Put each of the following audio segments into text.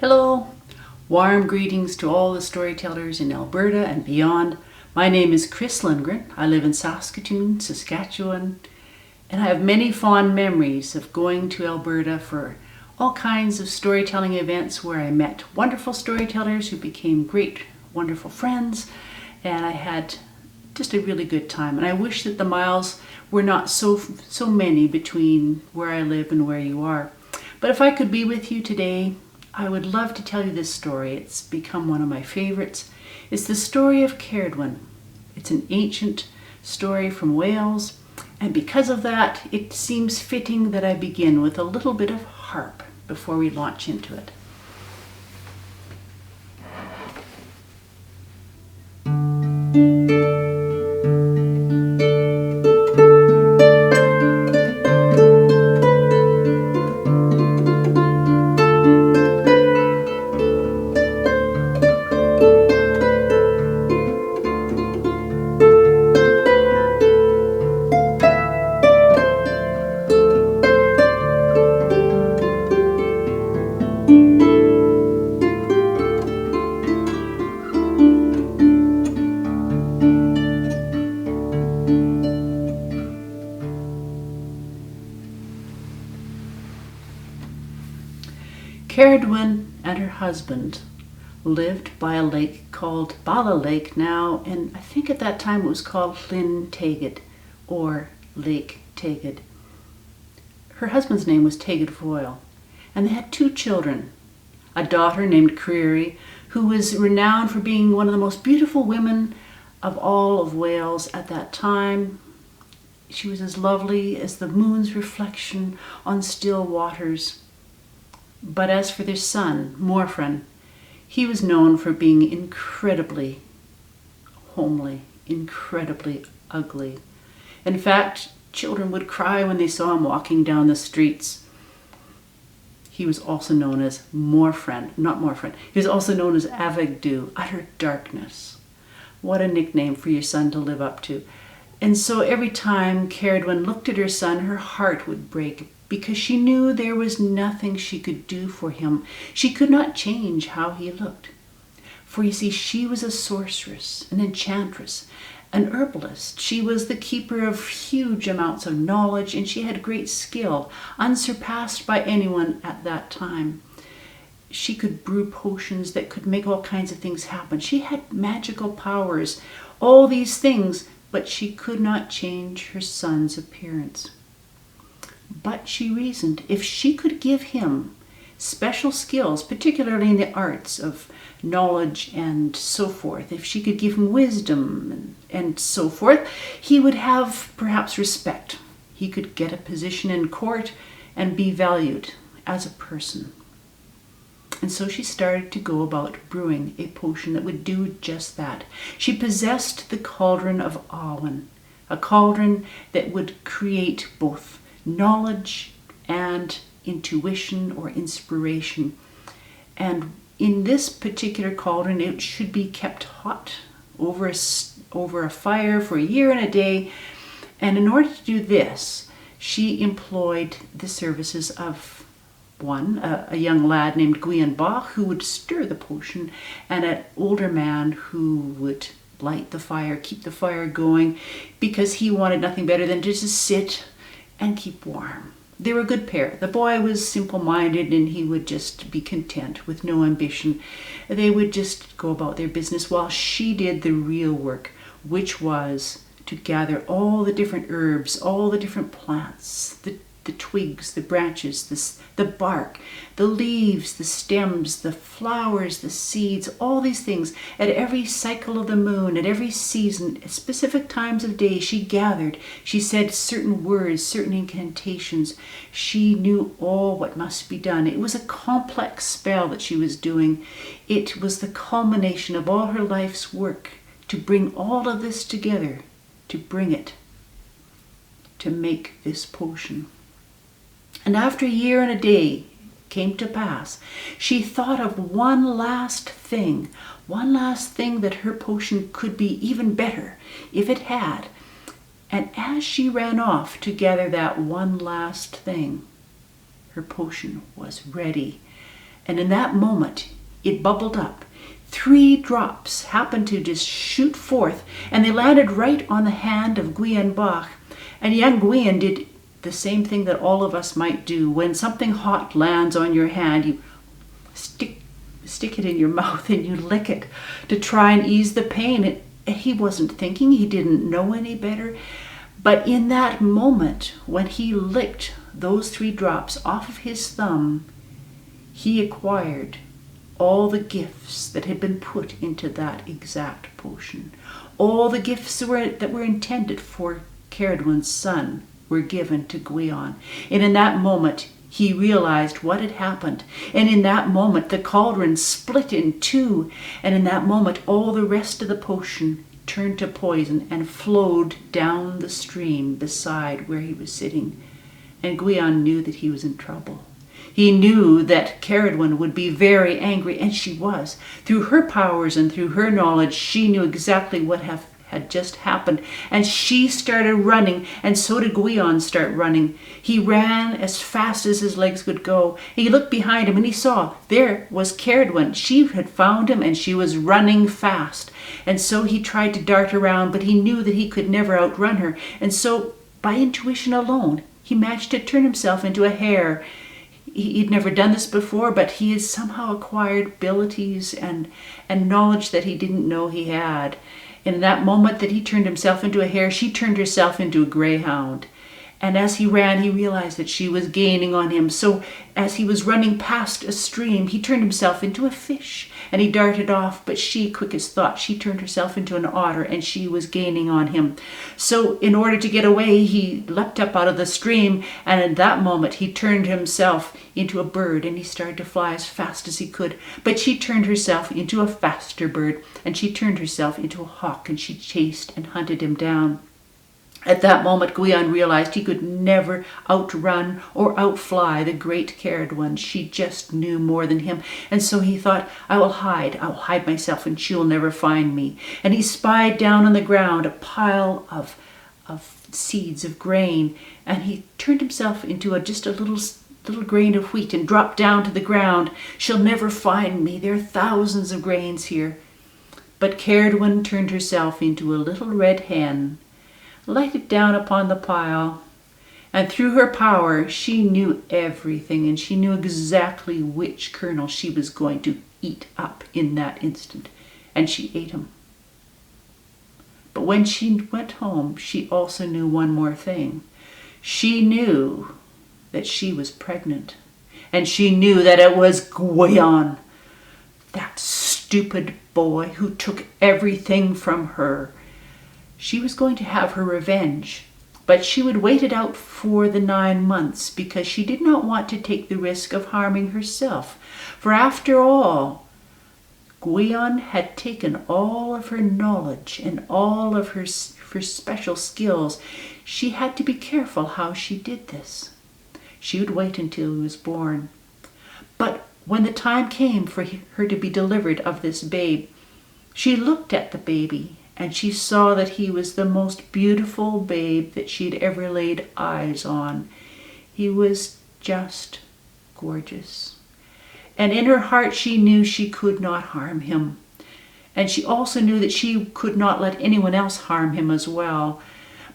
Hello, warm greetings to all the storytellers in Alberta and beyond. My name is Chris Lindgren. I live in Saskatoon, Saskatchewan, and I have many fond memories of going to Alberta for all kinds of storytelling events where I met wonderful storytellers who became great, wonderful friends, and I had just a really good time. And I wish that the miles were not so many between where I live and where you are. But if I could be with you today, I would love to tell you this story. It's become one of my favorites. It's the story of Ceridwen. It's an ancient story from Wales, and because of that, it seems fitting that I begin with a little bit of harp before we launch into it. Ceridwen and her husband lived by a lake called Bala Lake now, and I think at that time it was called Llyn Tegid or Lake Tegid. Her husband's name was Tegid Foyle, and they had two children, a daughter named Cree, who was renowned for being one of the most beautiful women of all of Wales at that time. She was as lovely as the moon's reflection on still waters. But as for their son, Morfran, he was known for being incredibly homely, incredibly ugly. In fact, children would cry when they saw him walking down the streets. He was also known as Morfran. He was also known as Avigdú, utter darkness. What a nickname for your son to live up to. And so every time Ceridwen looked at her son, her heart would break, because she knew there was nothing she could do for him. She could not change how he looked. For you see, she was a sorceress, an enchantress, an herbalist. She was the keeper of huge amounts of knowledge, and she had great skill, unsurpassed by anyone at that time. She could brew potions that could make all kinds of things happen. She had magical powers, all these things, but she could not change her son's appearance. But she reasoned if she could give him special skills, particularly in the arts of knowledge and so forth, if she could give him wisdom and so forth, he would have perhaps respect. He could get a position in court and be valued as a person. And so she started to go about brewing a potion that would do just that. She possessed the cauldron of Awen, a cauldron that would create both knowledge and intuition or inspiration. And in this particular cauldron, it should be kept hot over a fire for a year and a day. And in order to do this, she employed the services of a young lad named Gwion Bach, who would stir the potion, and an older man who would light the fire, keep the fire going, because he wanted nothing better than just to sit and keep warm. They were a good pair. The boy was simple-minded, and he would just be content with no ambition. They would just go about their business while she did the real work, which was to gather all the different herbs, all the different plants, the twigs, the branches, the bark, the leaves, the stems, the flowers, the seeds, all these things. At every cycle of the moon, at every season, at specific times of day, she gathered. She said certain words, certain incantations. She knew all what must be done. It was a complex spell that she was doing. It was the culmination of all her life's work to bring all of this together, to bring it, to make this potion. And after a year and a day came to pass, she thought of one last thing that her potion could be even better if it had. And as she ran off to gather that one last thing, her potion was ready. And in that moment, it bubbled up. 3 drops happened to just shoot forth, and they landed right on the hand of Gwion Bach. And young Gwion did the same thing that all of us might do. When something hot lands on your hand, you stick it in your mouth and you lick it to try and ease the pain. And he wasn't thinking, he didn't know any better. But in that moment, when he licked those 3 drops off of his thumb, he acquired all the gifts that had been put into that exact potion. All the gifts that were intended for Ceridwen's son were given to Gwion. And in that moment, he realized what had happened. And in that moment, the cauldron split in 2. And in that moment, all the rest of the potion turned to poison and flowed down the stream beside where he was sitting. And Gwion knew that he was in trouble. He knew that Ceridwen would be very angry, and she was. Through her powers and through her knowledge, she knew exactly what had just happened. And she started running, and so did Gwion start running. He ran as fast as his legs could go. He looked behind him, and he saw there was Ceridwen. She had found him, and she was running fast. And so he tried to dart around, but he knew that he could never outrun her. And so, by intuition alone, he managed to turn himself into a hare. He'd never done this before, but he had somehow acquired abilities and knowledge that he didn't know he had. And in that moment that he turned himself into a hare, she turned herself into a greyhound. And as he ran, he realized that she was gaining on him. So as he was running past a stream, he turned himself into a fish and he darted off. But she, quick as thought, she turned herself into an otter and she was gaining on him. So in order to get away, he leapt up out of the stream. And in that moment, he turned himself into a bird and he started to fly as fast as he could. But she turned herself into a faster bird and she turned herself into a hawk and she chased and hunted him down. At that moment, Gwion realized he could never outrun or outfly the great Ceridwen. She just knew more than him. And so he thought, I will hide myself and she'll never find me. And he spied down on the ground a pile of seeds of grain. And he turned himself into just a little grain of wheat and dropped down to the ground. She'll never find me. There are thousands of grains here. But Ceridwen turned herself into a little red hen, lighted down upon the pile, and through her power she knew everything, and she knew exactly which kernel she was going to eat up in that instant, and she ate him. But when she went home, she also knew one more thing. She knew that she was pregnant, and she knew that it was Gwion, that stupid boy who took everything from her. She was going to have her revenge, but she would wait it out for the 9 months because she did not want to take the risk of harming herself. For after all, Gwion had taken all of her knowledge and all of her special skills. She had to be careful how she did this. She would wait until he was born. But when the time came for her to be delivered of this babe, she looked at the baby and she saw that he was the most beautiful babe that she'd ever laid eyes on. He was just gorgeous. And in her heart, she knew she could not harm him. And she also knew that she could not let anyone else harm him as well.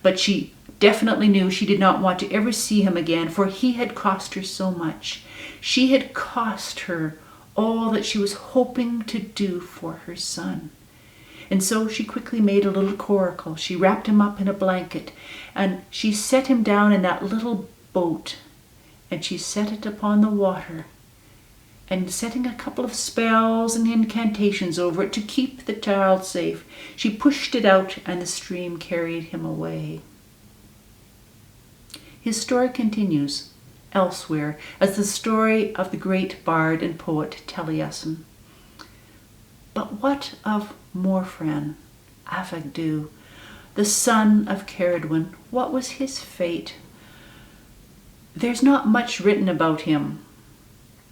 But she definitely knew she did not want to ever see him again, for he had cost her so much. She had cost her all that she was hoping to do for her son. And so she quickly made a little coracle. She wrapped him up in a blanket, and she set him down in that little boat, and she set it upon the water, and setting a couple of spells and incantations over it to keep the child safe, she pushed it out, and the stream carried him away. His story continues elsewhere as the story of the great bard and poet Taliesin. But what of Morfran, Afagdu, the son of Ceridwen? What was his fate? There's not much written about him.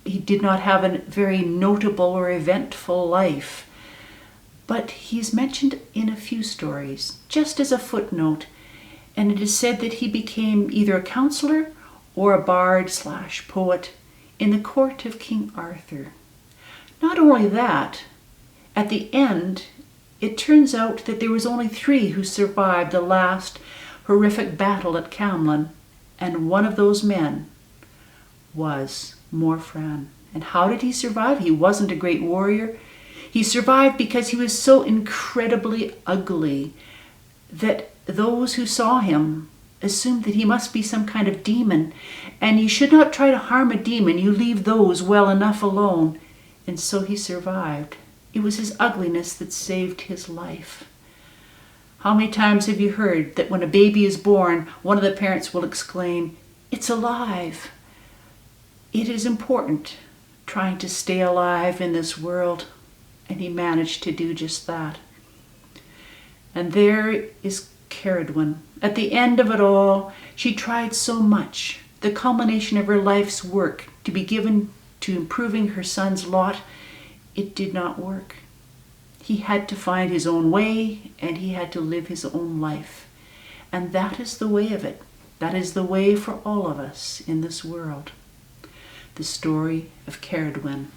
He did not have a very notable or eventful life, but he's mentioned in a few stories, just as a footnote, and it is said that he became either a counselor or a bard/poet in the court of King Arthur. Not only that, at the end, it turns out that there was only 3 who survived the last horrific battle at Camlan, and one of those men was Morfran. And how did he survive? He wasn't a great warrior. He survived because he was so incredibly ugly that those who saw him assumed that he must be some kind of demon, and you should not try to harm a demon. You leave those well enough alone. And so he survived. It was his ugliness that saved his life. How many times have you heard that when a baby is born, one of the parents will exclaim, "It's alive"? It is important trying to stay alive in this world, and he managed to do just that. And there is Ceridwen. At the end of it all, she tried so much, the culmination of her life's work to be given to improving her son's lot. It did not work. He had to find his own way, and he had to live his own life. And that is the way of it. That is the way for all of us in this world. The story of Ceridwen.